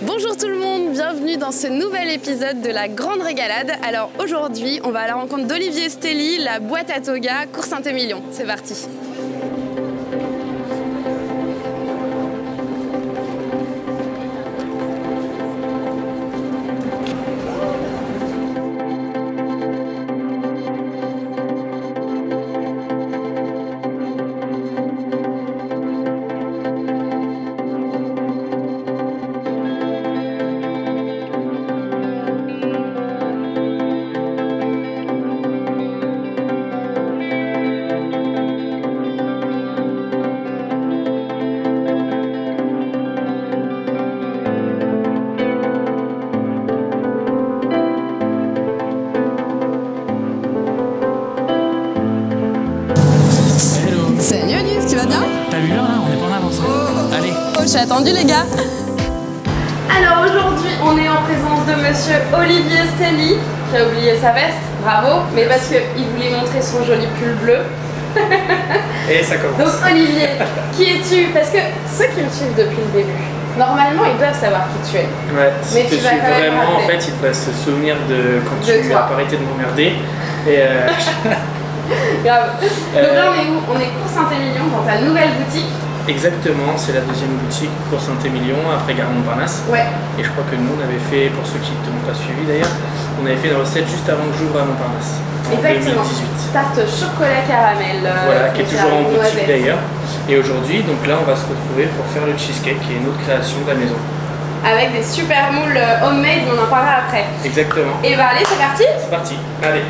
Bonjour tout le monde, bienvenue dans ce nouvel épisode de la Grande Régalade. Alors aujourd'hui, on va à la rencontre d'Olivier Stelli, la boîte à toga, Cours-Saint-Émilion. C'est parti. Salut Olive, tu vas bien? T'as vu l'heure là? On est pas en avance. Allez. Oh, j'ai attendu les gars. Alors aujourd'hui, on est en présence de monsieur Olivier Stelli, qui a oublié sa veste, bravo, mais parce qu'il voulait montrer son joli pull bleu. Et ça commence. Donc Olivier, qui es-tu? Parce que ceux qui me suivent depuis le début, normalement ils doivent savoir qui tu es. Ouais, si mais tu te suis vraiment, en fait, il te va se souvenir de quand tu as arrêté de m'emmerder. Et Grave. Donc là on est où? On est Cours-Saint-Émilion dans ta nouvelle boutique. Exactement, c'est la deuxième boutique pour Saint-Émilion après Gare Montparnasse. Ouais. Et je crois que nous on avait fait, pour ceux qui ne t'ont pas suivi d'ailleurs, on avait fait une recette juste avant que j'ouvre à Montparnasse. En Exactement. 2018. Tarte chocolat caramel. Voilà, qui est toujours en boutique noisette. d'ailleurs. Et aujourd'hui, donc là on va se retrouver pour faire le cheesecake qui est une autre création de la maison. Avec des super moules homemade, on en parlera après. Exactement. Et bah allez, c'est parti. C'est parti, allez.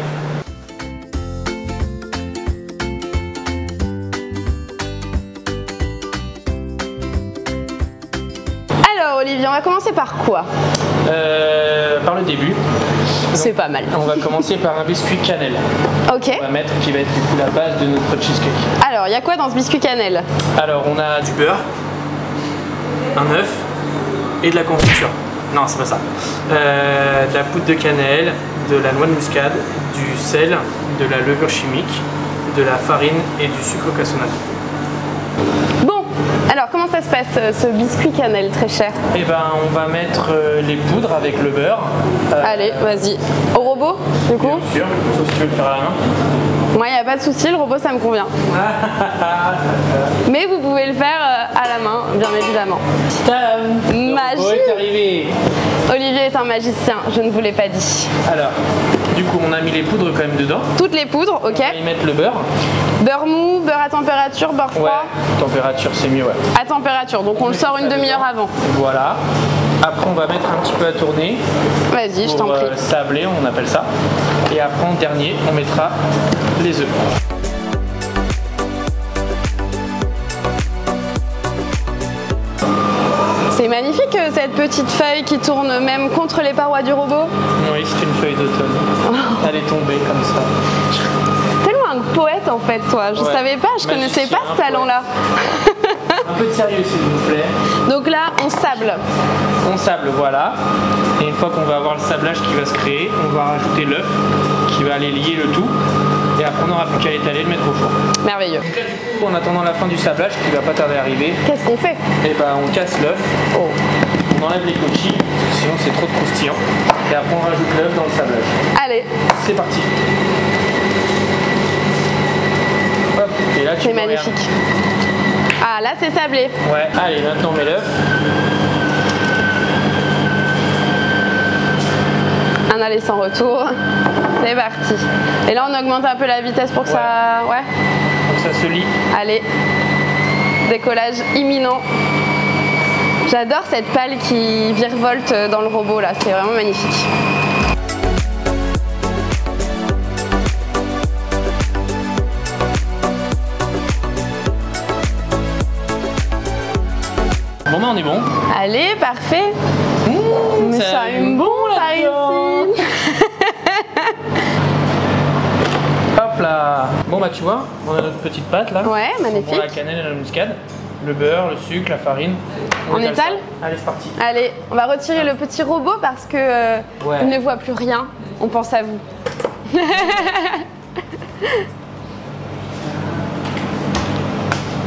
Alors Olivier, on va commencer par quoi? Par le début. C'est pas mal. On va commencer par un biscuit cannelle. Ok. On va mettre qui va être du coup la base de notre cheesecake. Alors, il y a quoi dans ce biscuit cannelle? Alors, on a du beurre, un œuf et de la confiture. Non, c'est pas ça. De la poudre de cannelle, de la noix de muscade, du sel, de la levure chimique, de la farine et du sucre cassonade. Bon, alors comment ça se passe ce biscuit cannelle très cher? Et ben, on va mettre les poudres avec le beurre. Allez, vas-y. Au robot, du coup? Bien sûr, sauf si tu veux le faire à la main. Moi, il n'y a pas de souci, le robot, ça me convient. Mais vous pouvez le faire à la main, bien évidemment. Magie. Le robot est arrivé. Olivier est un magicien, je ne vous l'ai pas dit. Alors, du coup, on a mis les poudres quand même dedans. Toutes les poudres, ok. On va y mettre le beurre. Beurre mou, beurre à température, beurre froid. Ouais, température, c'est mieux, ouais. À température, donc on le sort une demi-heure avant. Voilà. Après, on va mettre un petit peu à tourner. Vas-y, je t'en prie. Sabler, on appelle ça. Et après, en dernier, on mettra les œufs. C'est magnifique cette petite feuille qui tourne même contre les parois du robot. Oui, c'est une feuille d'automne. Elle est tombée comme ça. Tellement un poète en fait, toi. Je savais pas, je connaissais pas ce talent-là. Un peu de sérieux, s'il vous plaît. Donc là, on sable. On sable, voilà. Et une fois qu'on va avoir le sablage qui va se créer, on va rajouter l'œuf qui va aller lier le tout. Et après, on n'aura plus qu'à l'étaler et le mettre au four. Merveilleux. Donc là, du coup, en attendant la fin du sablage, qui va pas tarder à arriver, Qu'est-ce qu'on fait? et ben, on casse l'œuf. Oh. On enlève les coquilles, sinon c'est trop croustillant. Et après, on rajoute l'œuf dans le sablage. Allez, C'est parti. Hop, et là, tu c'est vois rien. magnifique. Ah, là, c'est sablé. Ouais, allez, maintenant on met l'œuf. Un aller sans retour. C'est parti. Et là, on augmente un peu la vitesse pour que ça... Ouais. Donc ça se lie. Allez. Décollage imminent. J'adore cette pale qui virevolte dans le robot, là. C'est vraiment magnifique. Bon, ben on est bon. Allez, parfait. Mais ça allume bon par ici. Hop là. Bon bah tu vois, on a notre petite pâte là. Ouais, magnifique. On a la cannelle et la muscade, le beurre, le sucre, la farine. On étale ça. Allez, c'est parti. Allez, on va retirer le petit robot parce que il ne voit plus rien. On pense à vous.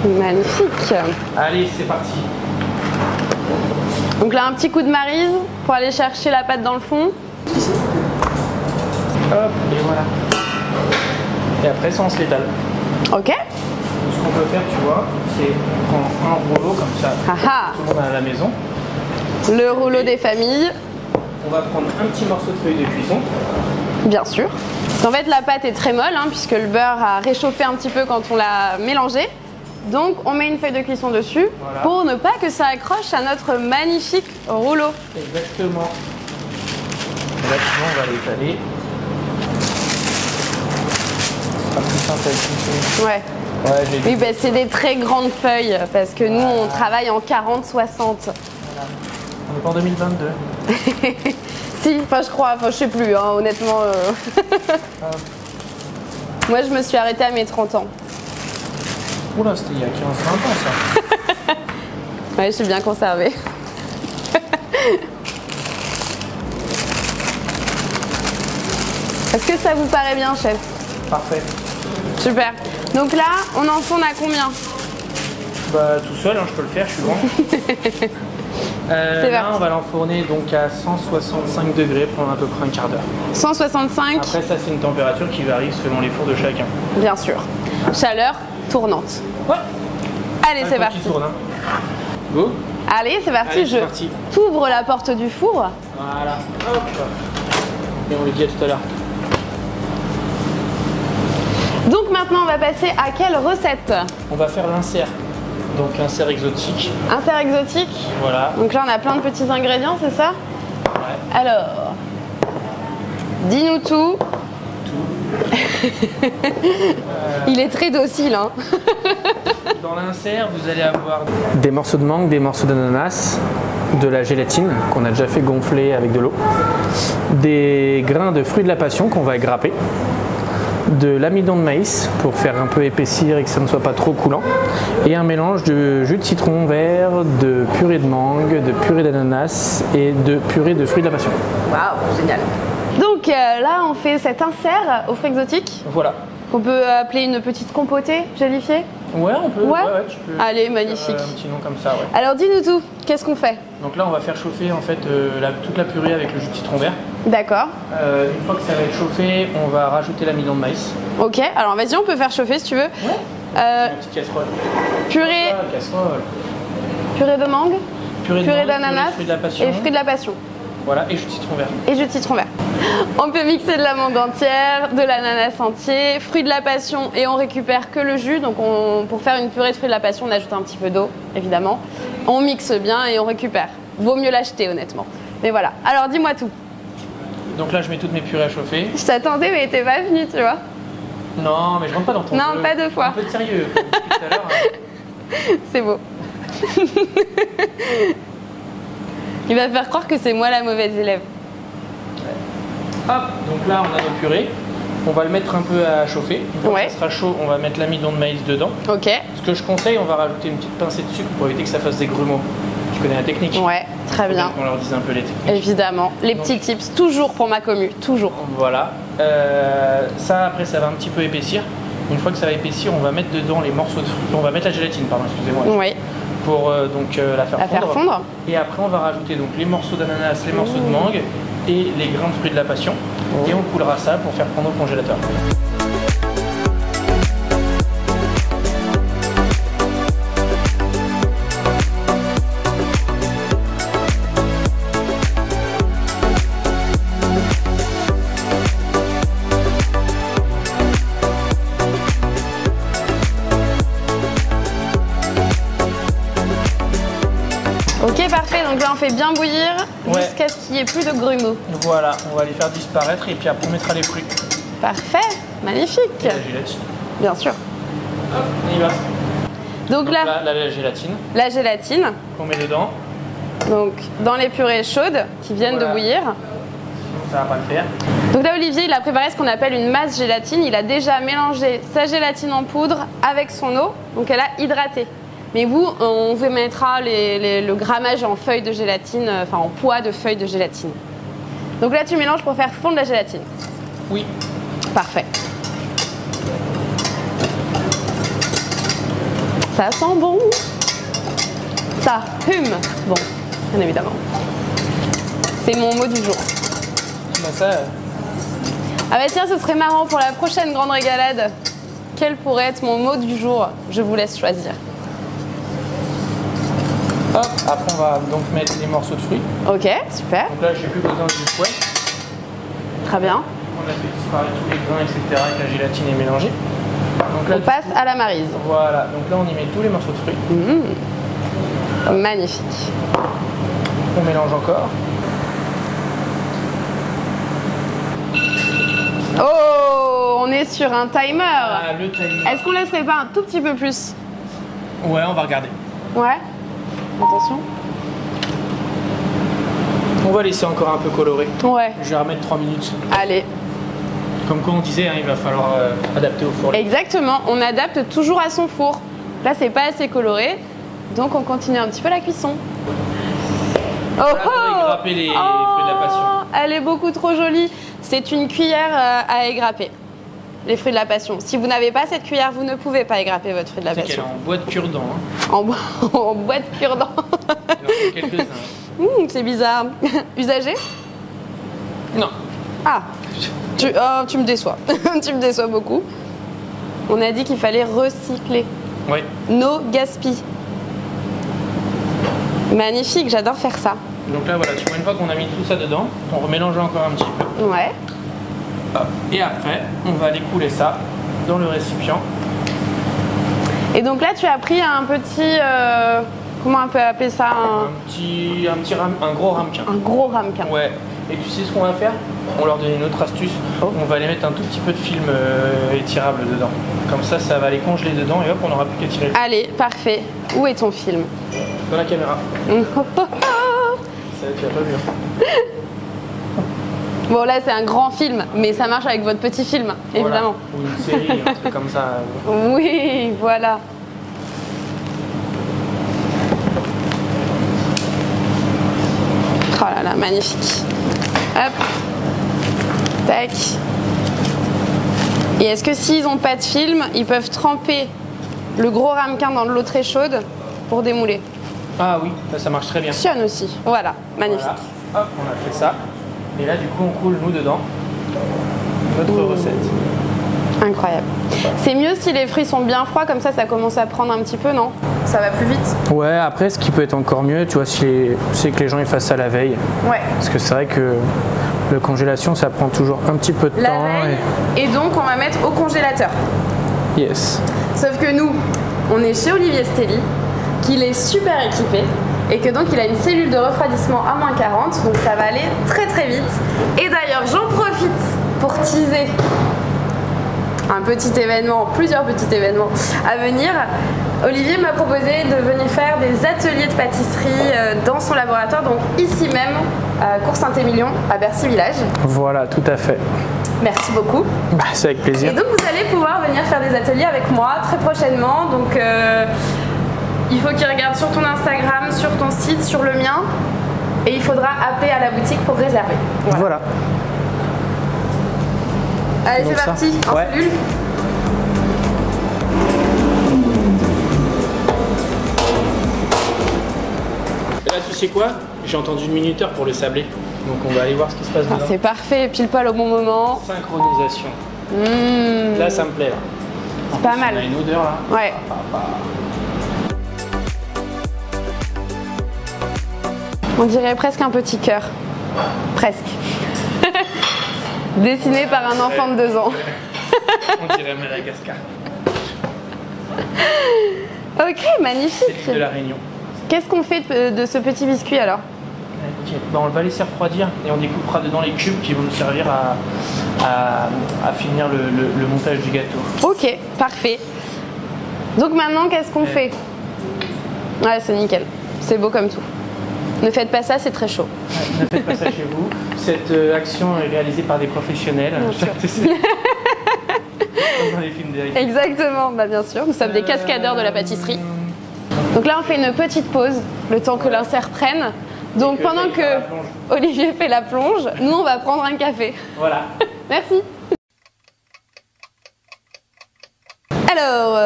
Magnifique. Allez, c'est parti. Donc là, un petit coup de maryse pour aller chercher la pâte dans le fond. Hop, et voilà. Et après, ça, on se l'étale. Ok. Ce qu'on peut faire, tu vois, c'est prendre un rouleau comme ça. Ah, Tout le monde à la maison. le rouleau des familles. On va prendre un petit morceau de feuille de cuisson. Bien sûr. Parce qu'en fait, la pâte est très molle, hein, puisque le beurre a réchauffé un petit peu quand on l'a mélangé. Donc, on met une feuille de cuisson dessus pour ne pas que ça accroche à notre magnifique rouleau. Exactement. Et là, sinon, on va l'étaler. Ce sera plus simple à utiliser. Ouais. Ouais, j'ai Oui, bah, c'est des très grandes feuilles, parce que nous, on travaille en 40-60. Voilà. On est pas en 2022. Si, enfin je crois, enfin je sais plus, hein, honnêtement. Moi je me suis arrêtée à mes 30 ans. Oula, c'était il y a 15-20 ans ça. Ouais, je suis bien conservée. Est-ce que ça vous paraît bien, chef? Parfait. Super. Donc là, on en tourne à combien? Bah tout seul, hein, je peux le faire, je suis grand. Là, on va l'enfourner donc à 165 degrés pendant à peu près un quart d'heure. 165. Après, ça, c'est une température qui varie selon les fours de chacun. Bien sûr. Chaleur tournante. Ouais. Allez, c'est parti. Tourne, hein. Go. Allez, c'est parti. Allez, c'est parti. T'ouvres la porte du four. Voilà. Hop. Et on le dit à tout à l'heure. Donc maintenant, on va passer à quelle recette? On va faire l'insert. Donc l'insert exotique. Insert exotique. Voilà. Donc là, on a plein de petits ingrédients, c'est ça? Ouais. Alors, dis-nous tout. Il est très docile, hein. Dans l'insert, vous allez avoir des morceaux de mangue, des morceaux d'ananas, de la gélatine qu'on a déjà fait gonfler avec de l'eau, des grains de fruits de la passion qu'on va grapper, de l'amidon de maïs pour faire un peu épaissir et que ça ne soit pas trop coulant, et un mélange de jus de citron vert, de purée de mangue, de purée d'ananas et de purée de fruits de la passion. Waouh, génial. Donc là, on fait cet insert aux fruits exotiques. Voilà. Qu'on peut appeler une petite compotée gélifiée. Ouais, on peut. Ouais. Ouais, tu peux. Allez, magnifique. Un petit nom comme ça, ouais. Alors dis-nous tout, qu'est-ce qu'on fait? Donc là, on va faire chauffer en fait toute la purée avec le jus de citron vert. D'accord. Une fois que ça va être chauffé, on va rajouter l'amidon de maïs. Ok, alors vas-y, on peut faire chauffer si tu veux. Ouais. Une petite casserole. Purée. Casserole. Purée de mangue. Purée d'ananas et fruits de la passion. Voilà, et jus de citron vert. Et jus de citron vert. On peut mixer de la mangue entière, de l'ananas entier, fruits de la passion et on récupère que le jus. Donc pour faire une purée de fruits de la passion, on ajoute un petit peu d'eau, évidemment. On mixe bien et on récupère. Vaut mieux l'acheter, honnêtement. Mais voilà. Alors dis-moi tout. Donc là, je mets toutes mes purées à chauffer. Je t'attendais, mais t'es pas venu, tu vois. Non, mais je rentre pas dans ton Non, jeu. pas deux fois. Un peu de sérieux, comme tout à l'heure. C'est beau. Il va faire croire que c'est moi la mauvaise élève. Hop, donc là on a nos purées. On va le mettre un peu à chauffer. Quand ça sera chaud, on va mettre l'amidon de maïs dedans. Ok. Ce que je conseille, on va rajouter une petite pincée de sucre pour éviter que ça fasse des grumeaux. Tu connais la technique? Ouais, très bien. On leur dise un peu les techniques. Évidemment. Les petits tips, toujours pour ma commu, toujours. Voilà. Ça, après, ça va un petit peu épaissir. Une fois que ça va épaissir, on va mettre dedans les morceaux de fruits. On va mettre la gélatine, pardon, excusez-moi. Oui. Pour la faire fondre. Et après, on va rajouter donc les morceaux d'ananas, les morceaux de mangue et les grains de fruits de la passion. Et on coulera ça pour faire prendre au congélateur. Ok, parfait. Donc là, on fait bien bouillir jusqu'à ce qu'il n'y ait plus de grumeaux. Voilà, on va les faire disparaître et puis après, on mettra les fruits. Parfait, magnifique. Et la gélatine. Bien sûr. Hop, on y va. Donc là, la gélatine. La gélatine. Qu'on met dedans. Donc, dans les purées chaudes qui viennent de bouillir. Sinon, ça va pas le faire. Donc là, Olivier, il a préparé ce qu'on appelle une masse gélatine. Il a déjà mélangé sa gélatine en poudre avec son eau. Donc, elle a hydraté. Mais vous, on vous mettra le grammage en feuilles de gélatine, enfin en poids de feuilles de gélatine. Donc là, tu mélanges pour faire fondre la gélatine. Oui. Parfait. Ça sent bon. Ça hume bon. bien évidemment. C'est mon mot du jour. Bah ça... Ah bah tiens, ce serait marrant pour la prochaine grande régalade. Quel pourrait être mon mot du jour? Je vous laisse choisir. Hop, après on va donc mettre les morceaux de fruits. Ok, super. Donc là j'ai plus besoin du fouet. Très bien. On a fait disparaître tous les grains, etc. et que la gélatine est mélangée. Donc là, On passe à la maryse. Voilà, donc là on y met tous les morceaux de fruits. Magnifique. On mélange encore. Oh, on est sur un timer. Ah, le timer. Est-ce qu'on laisserait pas un tout petit peu plus? Ouais, on va regarder. Ouais. Attention. On va laisser encore un peu colorer. Ouais. Je vais remettre 3 minutes. Allez. Comme quoi on disait, hein, il va falloir adapter au four. Exactement, on adapte toujours à son four. Là, c'est pas assez coloré, donc on continue un petit peu la cuisson. Oh, Là, on va égrapper les fruits de la passion. Elle est beaucoup trop jolie. C'est une cuillère à égrapper, les fruits de la passion. Si vous n'avez pas cette cuillère, vous ne pouvez pas égrapper votre fruit de la C'est qu'elle passion. est en bois de cure-dent. Hein. En bois de cure-dent. Il en faut quelques-uns. C'est bizarre. Usagé? Non. Ah, tu me déçois. Tu me déçois beaucoup. On a dit qu'il fallait recycler. Ouais. No gaspille. Magnifique, j'adore faire ça. Donc là, voilà, tu vois, une fois qu'on a mis tout ça dedans, on remélange encore un petit peu. Ouais. Hop. Et après, on va aller couler ça dans le récipient. Et donc là, tu as pris un petit... comment on peut appeler ça? Un gros ramequin. Un gros ramequin. Ouais. Et tu sais ce qu'on va faire? On leur donne une autre astuce. Oh. On va aller mettre un tout petit peu de film étirable dedans. Comme ça, ça va les congeler dedans et hop, on n'aura plus qu'à tirer. Allez, parfait. Où est ton film? Dans la caméra. Ça, tu as pas vu. Hein. Bon, là, c'est un grand film, mais ça marche avec votre petit film, évidemment. Voilà. Ou une série, un truc comme ça. Oui, voilà. Oh là là, magnifique. Hop. Tac. Et est-ce que s'ils n'ont pas de film, ils peuvent tremper le gros ramequin dans de l'eau très chaude pour démouler? Ah oui, ça marche très bien. Fonctionne aussi. Voilà, magnifique. Voilà. Hop, on a fait ça. Et là, du coup, on coule, nous, dedans, notre recette. Incroyable. C'est mieux si les fruits sont bien froids, comme ça commence à prendre un petit peu, non? Ça va plus vite. Ouais, après, ce qui peut être encore mieux, tu vois, c'est que les gens ils fassent ça la veille. Ouais. Parce que c'est vrai que la congélation, ça prend toujours un petit peu de La temps. veille, et donc on va mettre au congélateur. Yes. Sauf que nous, on est chez Olivier Stelli, qu'il est super équipé, et que donc il a une cellule de refroidissement à moins 40, donc ça va aller très très vite. Et d'ailleurs, j'en profite pour teaser un petit événement, plusieurs petits événements à venir. Olivier m'a proposé de venir faire des ateliers de pâtisserie dans son laboratoire, donc ici même, à Cours Saint-Émilion, à Bercy Village. Voilà, tout à fait. Merci beaucoup. Bah, c'est avec plaisir. Et donc vous allez pouvoir venir faire des ateliers avec moi très prochainement. Donc il faut qu'il regarde sur ton Instagram, sur ton site, sur le mien. Et il faudra appeler à la boutique pour réserver. Voilà. Allez, c'est ça. parti, en Ouais. cellule. Et là, tu sais quoi? J'ai entendu une minuteur pour le sablé. Donc on va aller voir ce qui se passe Ah, dedans. c'est parfait, pile poil au bon moment. Synchronisation. Là, ça me plaît. Là. C'est pas mal. On a une odeur là. Ouais. On dirait presque un petit cœur. Presque. Dessiné par un enfant de 2 ans. On dirait Madagascar. Ok, magnifique. C'est de la Réunion. Qu'est-ce qu'on fait de ce petit biscuit alors? Ok, bah, on va laisser refroidir et on découpera dedans les cubes qui vont nous servir à finir le montage du gâteau. Ok, parfait. Donc maintenant, qu'est-ce qu'on fait? Ouais, c'est nickel. C'est beau comme tout. Ne faites pas ça, c'est très chaud. Ouais, ne faites pas ça chez vous. Cette action est réalisée par des professionnels. Bien sûr. Comme dans les films d'Eric. Exactement, bah bien sûr. Nous sommes des cascadeurs de la pâtisserie. Donc là, on fait une petite pause, le temps que l'insert prenne. Donc pendant que Olivier fait la plonge, nous, on va prendre un café. Voilà. Merci. Alors,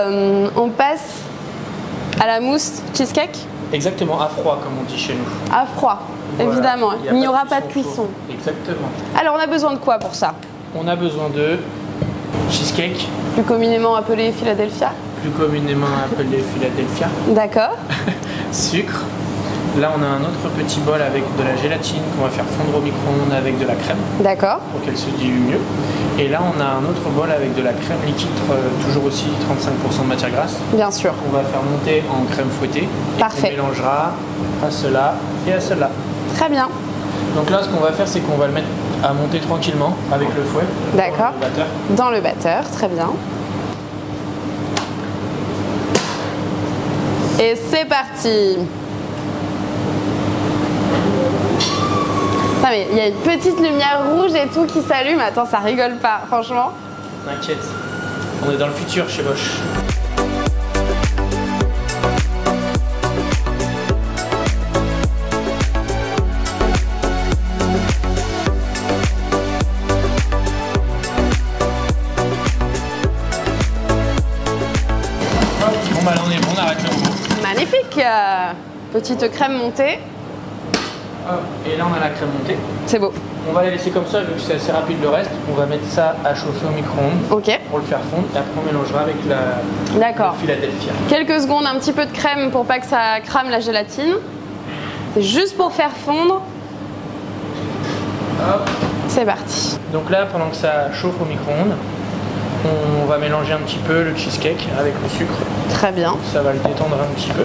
on passe à la mousse cheesecake. Exactement, à froid, comme on dit chez nous. À froid, Voilà. évidemment. Il n'y aura pas de chaud. cuisson. Exactement. Alors, on a besoin de quoi pour ça? On a besoin de cheesecake, Plus communément appelé Philadelphia. plus communément appelé Philadelphia, D'accord. sucre. Là, on a un autre petit bol avec de la gélatine qu'on va faire fondre au micro-ondes avec de la crème D'accord. pour qu'elle se dilue mieux. Et là, on a un autre bol avec de la crème liquide, toujours aussi 35% de matière grasse, Bien sûr. qu'on va faire monter en crème fouettée. Et Parfait. qu'on mélangera à cela et à cela. Très bien. Donc là, ce qu'on va faire, c'est qu'on va le mettre à monter tranquillement avec le fouet. D'accord. Dans le batteur. Dans le batteur, très bien. Et c'est parti. Putain, mais il y a une petite lumière rouge et tout qui s'allume. Attends, ça rigole pas, franchement. T'inquiète, on est dans le futur chez Bosch. Bon bah là on est bon, on arrête le robot. Magnifique. Petite crème montée. Hop, et là on a la crème montée. C'est beau. On va la laisser comme ça vu que c'est assez rapide le reste. On va mettre ça à chauffer au micro-ondes Ok. pour le faire fondre et après on mélangera avec la D'accord. Philadelphia. Quelques secondes, un petit peu de crème pour pas que ça crame la gélatine. C'est juste pour faire fondre. Hop. C'est parti. Donc là pendant que ça chauffe au micro-ondes, on va mélanger un petit peu le cheesecake avec le sucre. Très bien. Ça va le détendre un petit peu.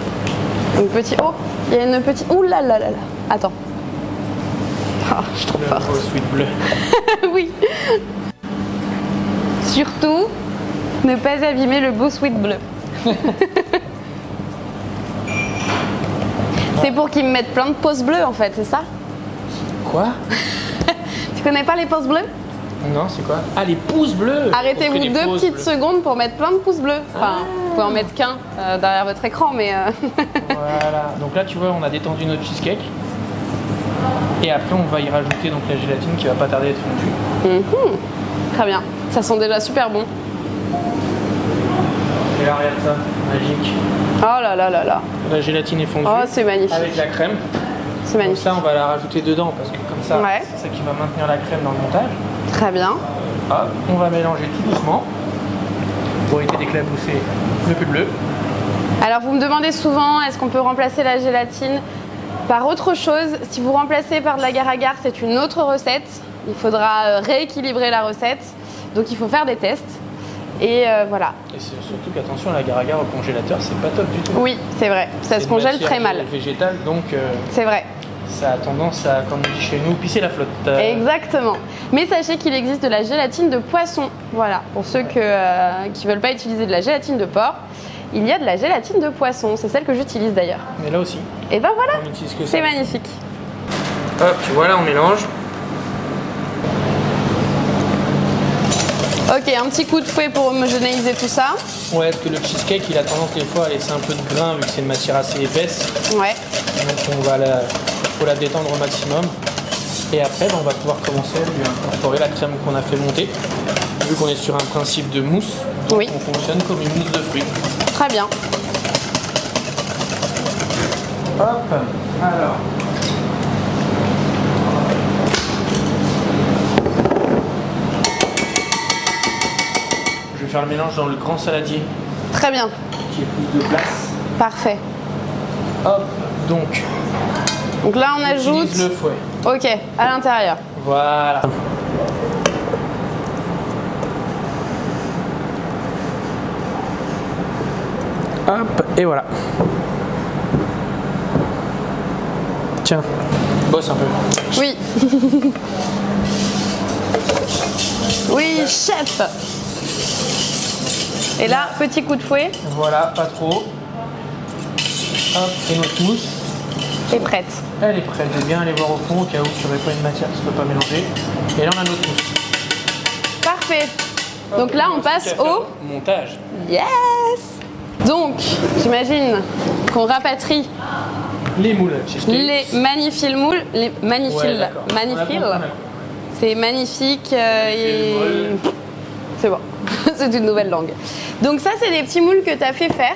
Une petite. Oh, il y a une petite. Ouh là là là là. Attends. Ah, je suis trop Le forte. beau sweet bleu. Oui. Surtout, ne pas abîmer le beau sweet bleu. C'est pour qu'ils me mettent plein de pouces bleus en fait, c'est ça? Quoi? Tu connais pas les pouces bleus? Non, c'est quoi? Ah, les pouces bleus! Arrêtez-vous On fait des 2 pouces petites bleus. secondes pour mettre plein de pouces bleus. Enfin, vous pouvez en mettre qu'un derrière votre écran, mais. Voilà, donc là tu vois on a détendu notre cheesecake et après on va y rajouter donc la gélatine qui va pas tarder à être fondue. Mhm. Très bien. Ça sent déjà super bon. Et là regarde ça, magique. Oh là là là là. La gélatine est fondue Oh, c'est magnifique. avec la crème. C'est Donc magnifique. ça on va la rajouter dedans parce que comme ça Ouais. c'est ça qui va maintenir la crème dans le montage. Très bien. Hop, on va mélanger tout doucement pour éviter d'éclabousser le peu bleu. Alors vous me demandez souvent, est-ce qu'on peut remplacer la gélatine par autre chose? Si vous remplacez par de l'agar-agar, c'est une autre recette. Il faudra rééquilibrer la recette. Donc il faut faire des tests. Et voilà. Et c'est surtout qu'attention, la agar-agar au congélateur, c'est pas top du tout. Oui, c'est vrai. Ça C'est se une congèle matière très mal. végétale, donc C'est vrai. ça a tendance à, comme on dit chez nous, pisser la flotte. Exactement. Mais sachez qu'il existe de la gélatine de poisson. Voilà. Pour ceux qui ne veulent pas utiliser de la gélatine de porc, il y a de la gélatine de poisson. C'est celle que j'utilise d'ailleurs. Mais là aussi, Et ben voilà. on utilise que ça. C'est magnifique. Hop, tu vois là, on mélange. Ok, un petit coup de fouet pour homogénéiser tout ça. Ouais, parce que le cheesecake, il a tendance des fois à laisser un peu de grain vu que c'est une matière assez épaisse. Ouais. Donc faut la détendre au maximum. Et après, on va pouvoir commencer à lui incorporer la crème qu'on a fait monter. Vu qu'on est sur un principe de mousse, donc Oui. on fonctionne comme une mousse de fruits. Très bien. Hop, alors. Je vais faire le mélange dans le grand saladier Très bien. qui est plus de place. Parfait. Hop, donc Donc là, on ajoute. j'utilise le fouet. Ok, à l'intérieur. Voilà. Hop, et voilà. Tiens, bosse un peu. Oui. Oui, chef. Et là, petit coup de fouet Voilà, pas trop. Hop, et notre mousse, est prête. elle est prête. Je vais bien aller voir au fond au cas où il n'y aurait pas une matière qui ne se peut pas mélanger. Et là, on a notre mousse. Parfait. Donc là, on passe au montage. yes. Donc, j'imagine qu'on rapatrie Les moules cheesecake. les magnifiques moules, les magnifiques, Ouais, d'accord. magnifiques. On a compris. C'est magnifique et Moule. c'est bon. C'est une nouvelle langue. Donc ça, c'est des petits moules que tu as fait faire.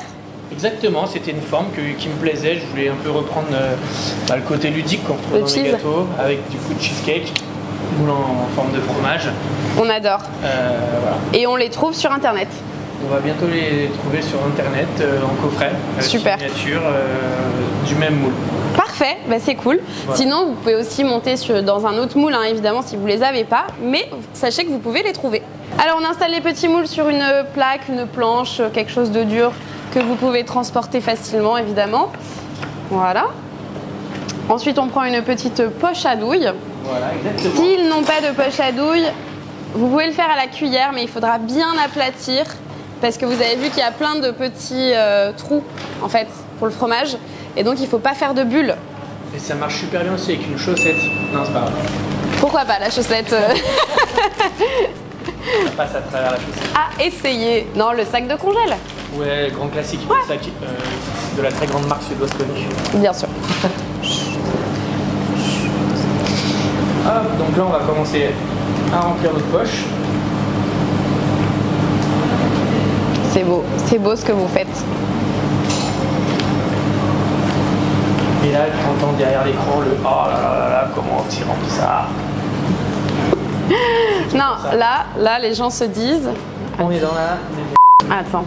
Exactement, c'était une forme qui me plaisait. Je voulais un peu reprendre le côté ludique qu'on retrouve dans les gâteaux, avec du coup de cheesecake, moule en forme de fromage. On adore. Voilà. Et on les trouve sur internet. On va bientôt les trouver sur internet en coffret. Super. Une miniature du même moule. Parfait, bah c'est cool. Voilà. Sinon, vous pouvez aussi monter dans un autre moule, hein, évidemment, si vous les avez pas. Mais sachez que vous pouvez les trouver. Alors, on installe les petits moules sur une plaque, une planche, quelque chose de dur que vous pouvez transporter facilement, évidemment. Voilà. Ensuite, on prend une petite poche à douille. Voilà, exactement. S'ils n'ont pas de poche à douille, vous pouvez le faire à la cuillère, mais il faudra bien aplatir parce que vous avez vu qu'il y a plein de petits trous, en fait, pour le fromage. Et donc, il ne faut pas faire de bulles. Et ça marche super bien aussi avec une chaussette. Non, c'est pas grave. Pourquoi pas la chaussette Ça passe à travers la chaussette. À essayer. Non, le sac de congèle. Ouais, grand classique. Ouais. Sac de la très grande marque suédoise connue. Bien sûr. Hop, donc là, on va commencer à remplir notre poche. C'est beau ce que vous faites. Et là, tu entends derrière l'écran le « Oh là là là là, comment tu remplis ça ?» Non, là, les gens se disent... On est dans la... Attends.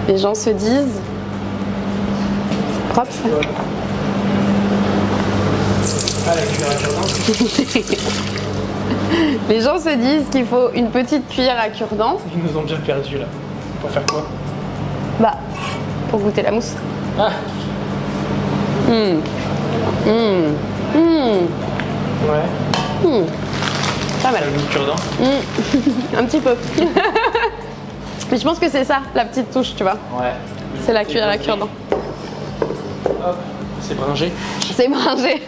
Les gens se disent... C'est propre, ça? Ah, la cuillère à cure-dent. Les gens se disent qu'il faut une petite cuillère à cure-dent. Ils nous ont bien perdu là. Pour faire quoi? Bah, pour goûter la mousse. Ah. Ouais. Pas mal. Le cure-dent. Un petit peu. Mais je pense que c'est ça, la petite touche, tu vois. Ouais. C'est la cuillère à cure-dent. Hop, c'est bringé. C'est bringé.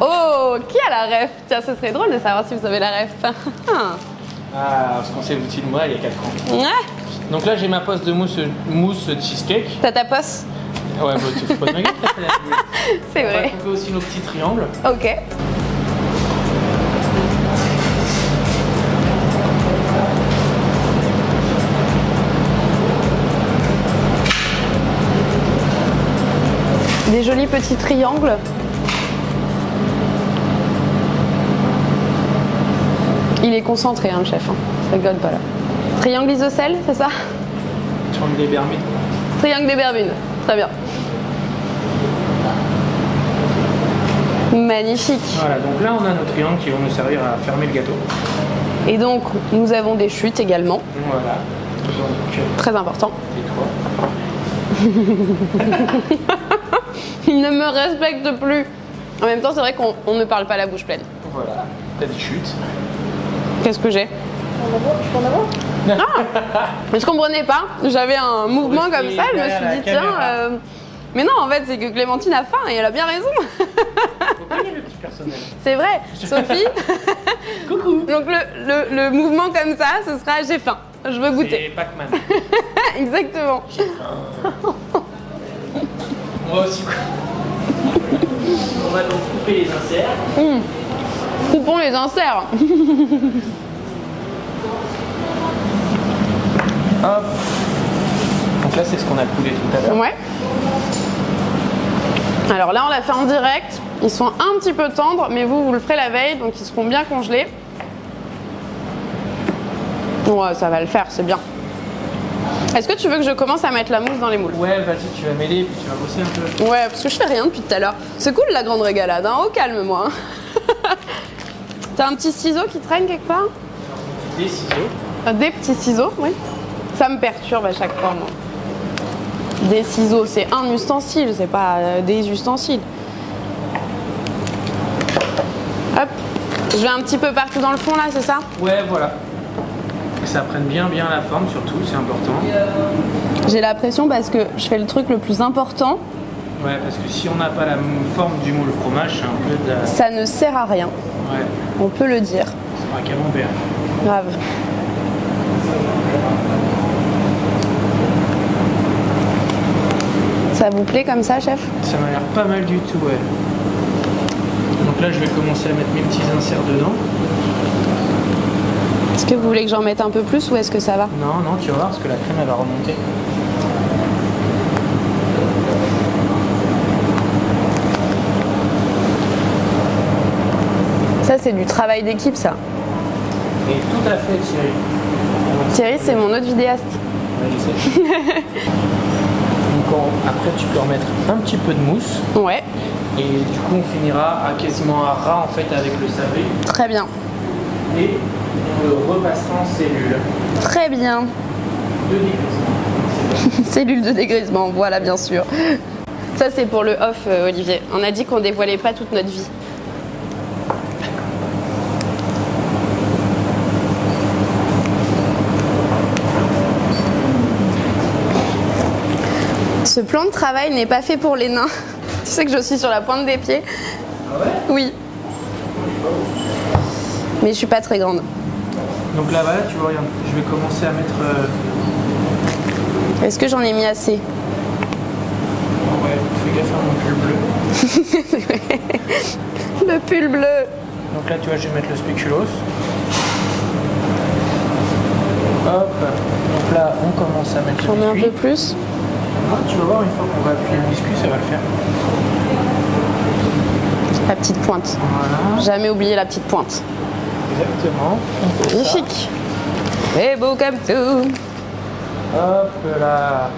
Oh, qui a la ref? Tiens, ce serait drôle de savoir si vous avez la ref. Ah, parce qu'on s'est outil de moi il y a 4 ans. Ouais. Donc là, j'ai ma poche de mousse cheesecake. T'as ta poche? Ouais, bah, tu fais pas de ma gueule. C'est vrai. On va couper aussi nos petits triangles. Ok. Des jolis petits triangles. Il est concentré, hein, le chef. Hein. Je rigole pas là. Triangle isocèle, c'est ça? Triangle des Bermudes. Triangle des Bermudes. Très bien. Magnifique. Voilà, donc là on a nos triangles qui vont nous servir à fermer le gâteau. Et donc nous avons des chutes également. Voilà. Donc, très important. Et toi? Il ne me respecte plus. En même temps, c'est vrai qu'on ne parle pas la bouche pleine. Voilà, t'as des chutes. Qu'est-ce que j'ai? Je peux en avoir? Ah, mais je comprenais pas. J'avais un mouvement comme ça. Je me suis dit tiens. Mais non, en fait, c'est que Clémentine a faim et elle a bien raison. Faut payer le petit personnel. C'est vrai, Sophie. Coucou. Donc le mouvement comme ça, ce sera j'ai faim. Je veux goûter. C'est Pac-Man. Exactement. Moi aussi. On va donc couper les inserts. Coupons les inserts. Hop. Donc là, c'est ce qu'on a coulé tout à l'heure. Ouais. Alors là, on l'a fait en direct. Ils sont un petit peu tendres, mais vous le ferez la veille, donc ils seront bien congelés. Ouais, ça va le faire, c'est bien. Est-ce que tu veux que je commence à mettre la mousse dans les moules? Ouais, vas-y, tu vas m'aider, puis tu vas bosser un peu. Ouais, parce que je fais rien depuis tout à l'heure. C'est cool la grande régalade, hein. Au calme, moi. T'as un petit ciseau qui traîne quelque part? Des ciseaux. Des petits ciseaux, oui. Ça me perturbe à chaque fois, moi. Des ciseaux, c'est un ustensile, c'est pas des ustensiles. Hop. Je vais un petit peu partout dans le fond, là, c'est ça? Ouais, voilà. Que ça prenne bien la forme, surtout, c'est important. J'ai la pression parce que je fais le truc le plus important. Ouais, parce que si on n'a pas la forme du moule fromage, c'est un peu de la... Ça ne sert à rien. Ouais. On peut le dire. C'est un camembert. Grave. Ça vous plaît comme ça, chef? Ça m'a l'air pas mal du tout, ouais. Donc là, je vais commencer à mettre mes petits inserts dedans. Est-ce que vous voulez que j'en mette un peu plus ou est-ce que ça va? Non, non, tu vas voir, parce que la crème, elle va remonter. Ça, c'est du travail d'équipe, ça. Et tout à fait, Thierry. Thierry, c'est mon autre vidéaste. Ouais, je sais. Donc, après, tu peux remettre un petit peu de mousse. Ouais. Et du coup, on finira quasiment à ras en fait avec le sablé. Très bien. Et on le repassera en cellule. Très bien. De dégrisement. Cellule de dégrisement, voilà, bien sûr. Ça, c'est pour le off, Olivier. On a dit qu'on dévoilait pas toute notre vie. Ce plan de travail n'est pas fait pour les nains. Tu sais que je suis sur la pointe des pieds. Ah ouais? Oui. Mais je suis pas très grande. Donc là, voilà, tu vois, regarde, je vais commencer à mettre... Est-ce que j'en ai mis assez? Ouais, fais gaffe à mon pull bleu. Le pull bleu. Donc là, tu vois, je vais mettre le spéculoos. Hop. Donc là, on commence à mettre J'en mets le un biscuit. peu plus. Ah, tu vas voir, une fois qu'on va appuyer le biscuit, ça va le faire. La petite pointe. Voilà. Jamais oublier la petite pointe. Exactement. On fait ça. Magnifique. Et beau comme tout. Hop là.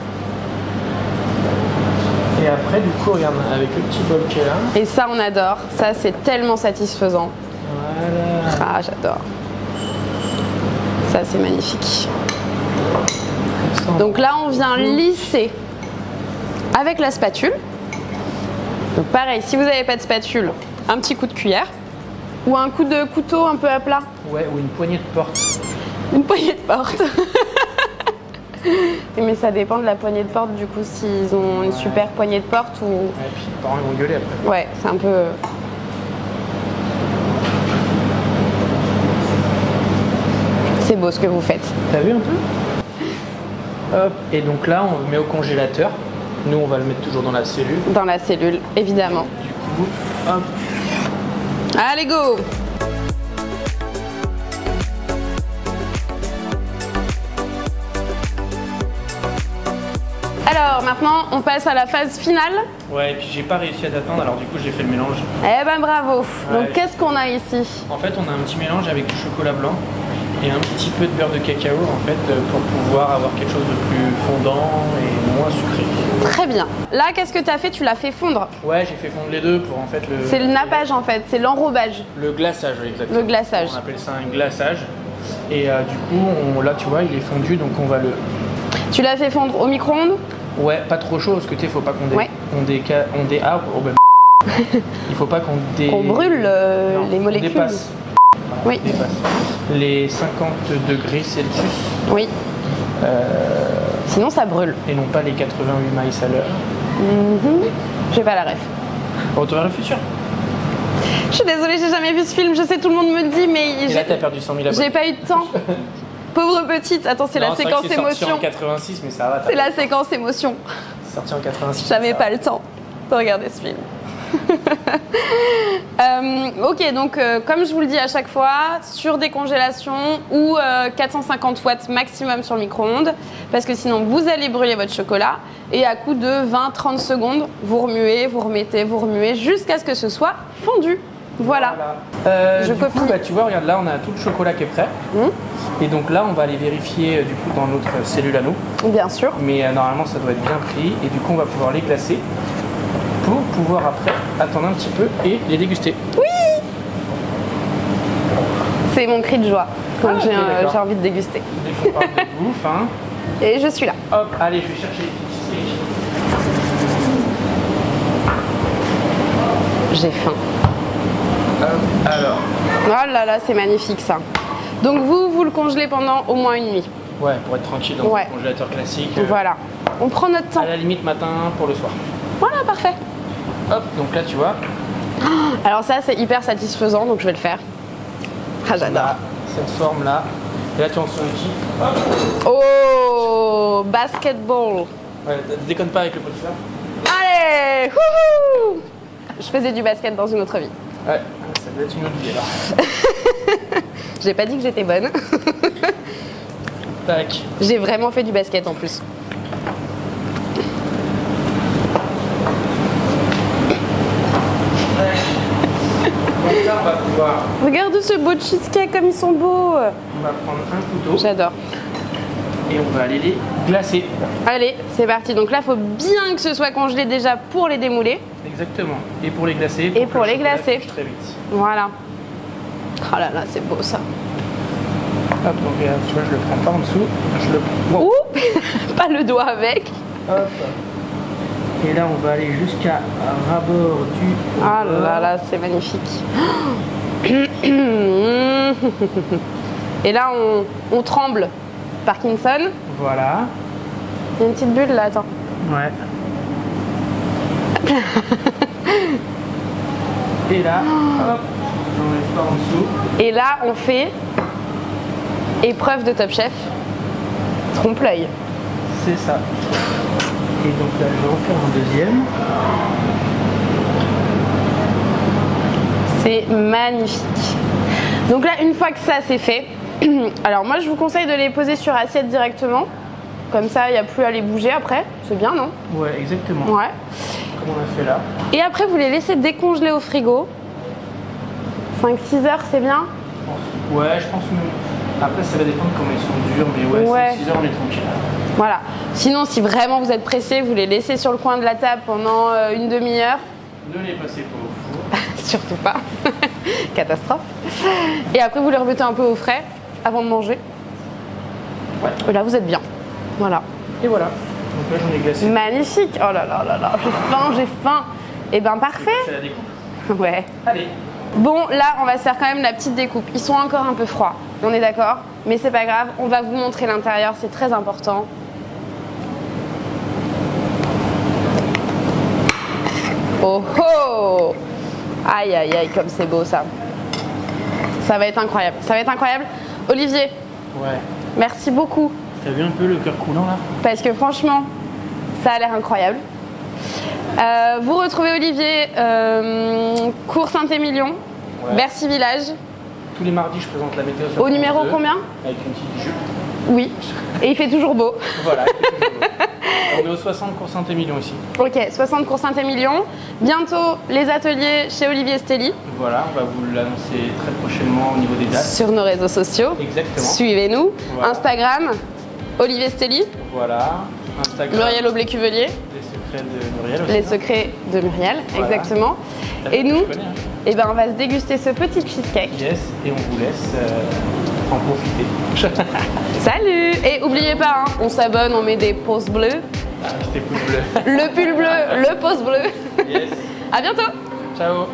Et après, du coup, regarde, avec le petit bol qui est là. Et ça, on adore. Ça, c'est tellement satisfaisant. Voilà. Ah, j'adore. Ça, c'est magnifique. Donc là, on vient lisser avec la spatule. Donc pareil, si vous n'avez pas de spatule, un petit coup de cuillère ou un coup de couteau un peu à plat. Ouais, ou une poignée de porte. Une poignée de porte. Mais ça dépend de la poignée de porte, du coup, s'ils ont une super poignée de porte ou... Et puis les parents ils vont gueuler après. Ouais, c'est un peu... C'est beau ce que vous faites. T'as vu un peu? Hop, et donc là, on le met au congélateur. Nous, on va le mettre toujours dans la cellule. Dans la cellule, évidemment. Du coup, hop. Allez, go! Alors, maintenant, on passe à la phase finale. Ouais, et puis j'ai pas réussi à t'attendre, alors du coup, j'ai fait le mélange. Eh ben, bravo! Ouais. Donc, qu'est-ce qu'on a ici? En fait, on a un petit mélange avec du chocolat blanc et un petit peu de beurre de cacao, en fait, pour pouvoir avoir quelque chose de plus fondant et moins sucré. Très bien. Là, qu'est-ce que tu as fait? Tu l'as fait fondre. Ouais, j'ai fait fondre les deux pour en fait le... C'est le nappage, en fait. C'est l'enrobage. Le glaçage, oui, exactement. Le glaçage. On appelle ça un glaçage. Et du coup, là, tu vois, il est fondu, donc on va le... Tu l'as fait fondre au micro-ondes? Ouais, pas trop chaud, parce que tu sais, faut pas qu'on Ouais. il faut pas qu'on On brûle Non, les molécules. On dépasse. Voilà, Oui. on dépasse les 50 degrés Celsius. Oui. Sinon, ça brûle. Et non pas les 88 miles à l'heure. J'ai pas la ref. Retour vers le futur. Je suis désolée, j'ai jamais vu ce film. Je sais, tout le monde me le dit, mais Et là, t'as perdu 100 000 abonnés. j'ai pas eu de temps. Pauvre petite. Attends, c'est la Non, vrai séquence que c'est sorti émotion. en 86, mais ça va. C'est la séquence émotion. C'est sorti en 86. J'avais ça pas va. le temps de regarder ce film. Ok, donc comme je vous le dis à chaque fois, sur décongélation ou 450 watts maximum sur le micro-ondes, parce que sinon vous allez brûler votre chocolat et à coup de 20-30 secondes, vous remuez, vous remuez jusqu'à ce que ce soit fondu. Voilà. Je Du copie. coup, bah, tu vois, regarde, là, on a tout le chocolat qui est prêt. Et donc là, on va aller vérifier du coup dans notre cellule à nous. Bien sûr. Mais normalement, ça doit être bien pris. Et du coup, on va pouvoir les glacer pour pouvoir après attendre un petit peu et les déguster. C'est mon cri de joie quand Ah, ok, d'accord. j'ai envie de déguster. Dès qu'on parle de bouffe, hein. Et je suis là. Hop, allez, je vais chercher les fiches. J'ai faim. Hop, alors. Oh là là, c'est magnifique ça. Donc vous le congelez pendant au moins une nuit. Ouais, pour être tranquille dans Ouais. le congélateur classique. Voilà. On prend notre temps. À la limite, matin pour le soir. Voilà, parfait. Hop, donc là, tu vois, Alors ça, c'est hyper satisfaisant, donc je vais le faire. Ah, j'adore. là, cette forme-là. Et là, tu en sens un petit. Oh, basketball. Ouais, déconne pas avec le pot de fleurs. Allez, wouhou. Je faisais du basket dans une autre vie. Ouais, ça doit être une autre vie alors. J'ai pas dit que j'étais bonne. Tac. J'ai vraiment fait du basket en plus. Et là, on va pouvoir... Regarde ce beau cheesecake comme ils sont beaux. On va prendre un couteau. J'adore. Et on va aller les glacer. Allez, c'est parti. Donc là, il faut bien que ce soit congelé déjà pour les démouler. Exactement. Et pour les glacer. Et pour les glacer. Très vite. Voilà. Oh là là, c'est beau ça. Hop, donc tu vois, je le prends pas en dessous. Je le prends. Wow. Ouh, pas le doigt avec. Hop. Et là, on va aller jusqu'à ras-bord du... Ah là là, c'est magnifique. Et là, on tremble. Parkinson. Voilà. Il y a une petite bulle là, attends. Ouais. Et là, hop, j'enlève pas en dessous. Et là, on fait épreuve de Top Chef. Trompe-l'œil. C'est ça. Et donc là, je vais refaire un deuxième. C'est magnifique. Donc là, une fois que ça c'est fait, alors moi je vous conseille de les poser sur assiette directement. Comme ça, il n'y a plus à les bouger après. C'est bien, non? Ouais, exactement. Ouais. Comme on a fait là. Et après, vous les laissez décongeler au frigo. 5-6 heures, c'est bien? Ouais, je pense même. Après, ça va dépendre comment ils sont durs, mais ouais. 6 heures, on est tranquille. Voilà. Sinon, si vraiment vous êtes pressé, vous les laissez sur le coin de la table pendant une demi-heure. Ne les passez pas au four. Surtout pas. Catastrophe. Et après, vous les remettez un peu au frais avant de manger. Ouais. Et là, vous êtes bien. Voilà. Et voilà. Donc là, j'en ai glacé. Magnifique. Oh là là là là. J'ai faim. Et ben parfait. C'est la découpe. Ouais. Allez. Bon, là, on va se faire quand même la petite découpe. Ils sont encore un peu froids. On est d'accord? Mais c'est pas grave. On va vous montrer l'intérieur. C'est très important. Oh oh! Aïe aïe aïe, comme c'est beau ça. Ça va être incroyable. Ça va être incroyable. Olivier. Ouais. Merci beaucoup. T'as vu un peu le cœur coulant là? Parce que franchement, ça a l'air incroyable. Vous retrouvez Olivier, cours Saint-Émilion, ouais. Bercy Village. Tous les mardis, je présente la météo sur au numéro combien? Avec une petite jupe. Oui. Et il fait toujours beau. Voilà. On est au 60 cours Saint-Émilion ici. Ok, 60 cours Saint-Émilion. Bientôt les ateliers chez Olivier Stelli. Voilà, on va vous l'annoncer très prochainement au niveau des dates. Sur nos réseaux sociaux. Exactement. Suivez-nous. Voilà. Instagram, Olivier Stelli. Voilà. Instagram. Muriel Aublé-Cuvelier. Les secrets de Muriel aussi. Les secrets de Muriel, voilà. Exactement. Et nous, eh ben, on va se déguster ce petit cheesecake. Yes, et on vous laisse en profiter. Salut! Et n'oubliez pas, hein, on s'abonne, on met des pouces bleus. Des pouces bleus. Le pull bleu, le pouce bleu. Yes. À bientôt! Ciao!